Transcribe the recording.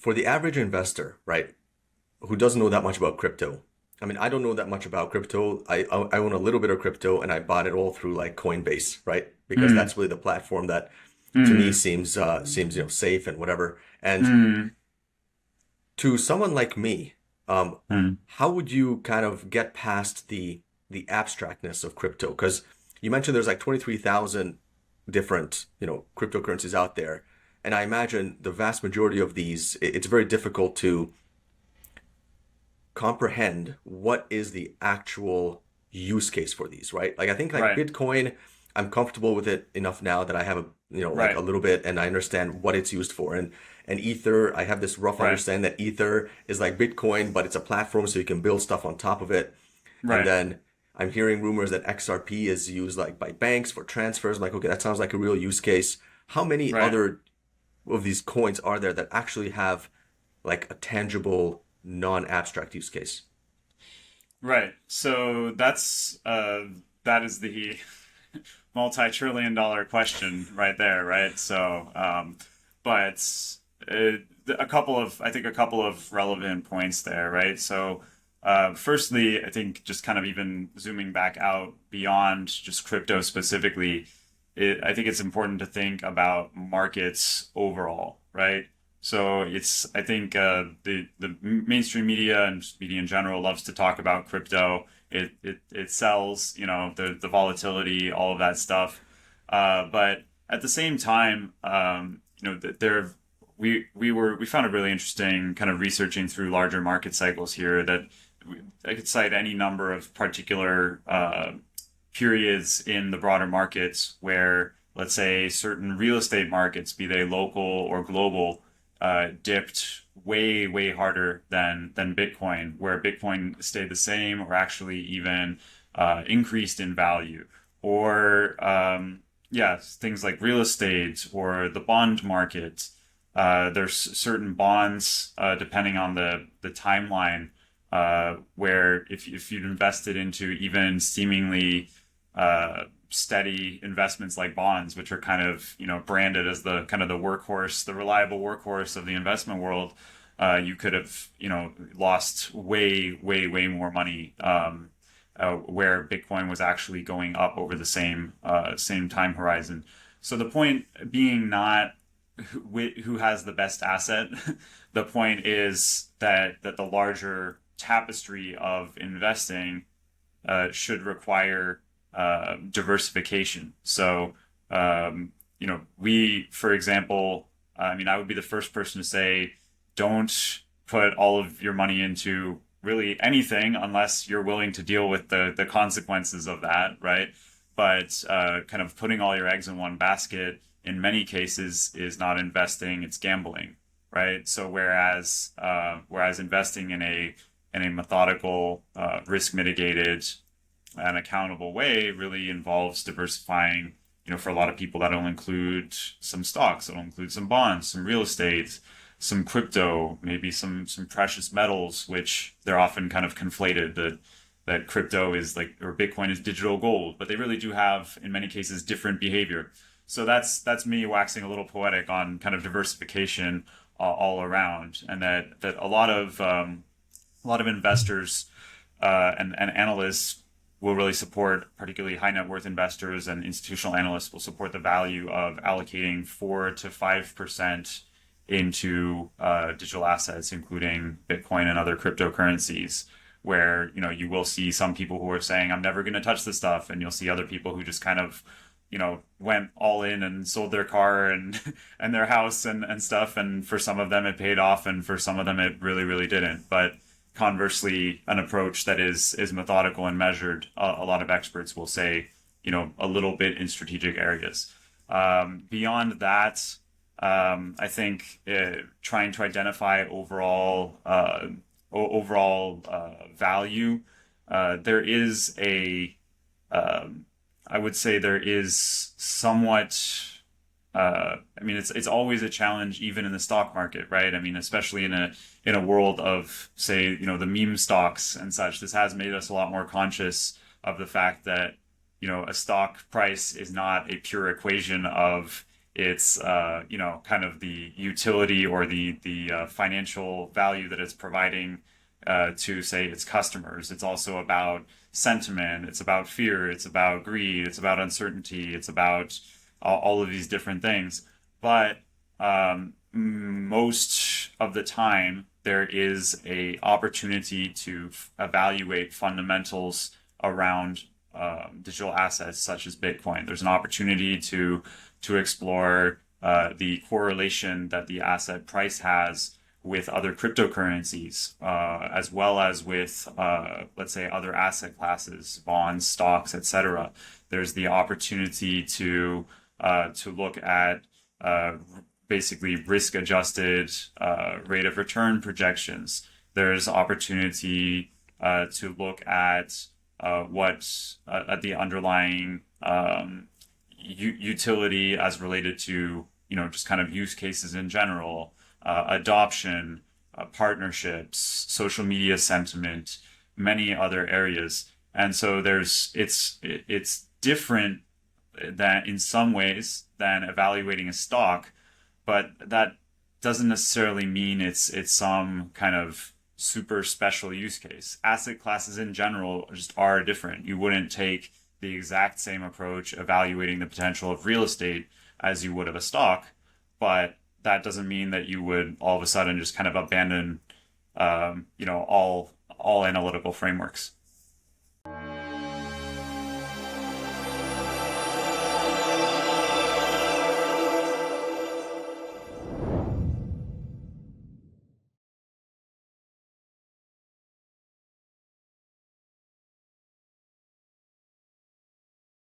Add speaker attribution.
Speaker 1: for the average investor, right, who doesn't know that much about crypto. I mean, I don't know that much about crypto. I own a little bit of crypto, and I bought it all through like Coinbase, right? Because
Speaker 2: Mm,
Speaker 1: that's really the platform that to me
Speaker 2: mm,
Speaker 1: seems safe and whatever. And
Speaker 2: mm,
Speaker 1: to someone like me,
Speaker 2: mm.
Speaker 1: how would you kind of get past the abstractness of crypto? Because you mentioned there's like 23,000 different, cryptocurrencies out there. And I imagine the vast majority of these, it's very difficult to comprehend what is the actual use case for these, right? Like I think like
Speaker 2: Right,
Speaker 1: Bitcoin, I'm comfortable with it enough now that I have like
Speaker 2: right,
Speaker 1: a little bit and I understand what it's used for. And Ether, I have this rough
Speaker 2: right,
Speaker 1: understanding that Ether is like Bitcoin, but it's a platform so you can build stuff on top of it. And
Speaker 2: right.
Speaker 1: then I'm hearing rumors that XRP is used like by banks for transfers. I'm like, okay, that sounds like a real use case. How many
Speaker 2: Right.
Speaker 1: other of these coins are there that actually have like a tangible non-abstract use case?
Speaker 2: Right. So that is the multi-trillion dollar question right there, right? But a couple of I think a couple of relevant points there, right? So firstly, I think just kind of even zooming back out beyond just crypto specifically, I think it's important to think about markets overall, right? So I think the mainstream media and just media in general loves to talk about crypto. It sells, the volatility, all of that stuff. But at the same time, there we found it really interesting kind of researching through larger market cycles here that I could cite any number of particular periods in the broader markets where, let's say, certain real estate markets, be they local or global, dipped way harder than Bitcoin, where Bitcoin stayed the same or actually even increased in value, or yeah, things like real estate or the bond market. There's certain bonds, depending on the timeline, where if you'd invested into even seemingly steady investments like bonds, which are kind of branded as the kind of the workhorse, the reliable workhorse of the investment world, you could have lost way more money. Where Bitcoin was actually going up over the same time horizon. So the point being not who has the best asset. The point is that the larger tapestry of investing should require diversification. So, for example, I mean, I would be the first person to say, don't put all of your money into really anything unless you're willing to deal with the consequences of that, right? But kind of putting all your eggs in one basket in many cases is not investing; it's gambling, right? So whereas investing in a methodical, risk mitigated, and accountable way really involves diversifying. For a lot of people, that'll include some stocks, it'll include some bonds, some real estate, some crypto, maybe some precious metals, which they're often kind of conflated that crypto is like or Bitcoin is digital gold, but they really do have in many cases different behavior. So that's me waxing a little poetic on kind of diversification all around, and that a lot of investors and analysts will really support, particularly high net worth investors and institutional analysts will support the value of allocating 4 to 5% into digital assets, including Bitcoin and other cryptocurrencies. Where you will see some people who are saying, "I'm never going to touch this stuff," and you'll see other people who just kind of went all in and sold their car and and their house and stuff. And for some of them it paid off, and for some of them it really didn't. But conversely, an approach that is methodical and measured, a lot of experts will say, a little bit in strategic areas. Beyond that, I think trying to identify overall value, there is I would say there is somewhat. I mean, it's always a challenge, even in the stock market, right? I mean, especially in a world of, say, the meme stocks and such. This has made us a lot more conscious of the fact that a stock price is not a pure equation of It's kind of the utility or the financial value that it's providing to say its customers. It's also about sentiment. It's about fear. It's about greed. It's about uncertainty. It's about all of these different things. But most of the time, there is a opportunity to evaluate fundamentals around digital assets such as Bitcoin. There's an opportunity to explore the correlation that the asset price has with other cryptocurrencies, as well as with, let's say, other asset classes, bonds, stocks, etc. There's the opportunity to look at basically risk-adjusted rate of return projections. There's opportunity to look at at the underlying utility as related to just kind of use cases in general, adoption, partnerships, social media sentiment, many other areas. And so it's different than in some ways than evaluating a stock, but that doesn't necessarily mean it's some kind of super special use case. Asset classes in general just are different. You wouldn't take the exact same approach evaluating the potential of real estate as you would of a stock, but that doesn't mean that you would all of a sudden just kind of abandon all analytical frameworks.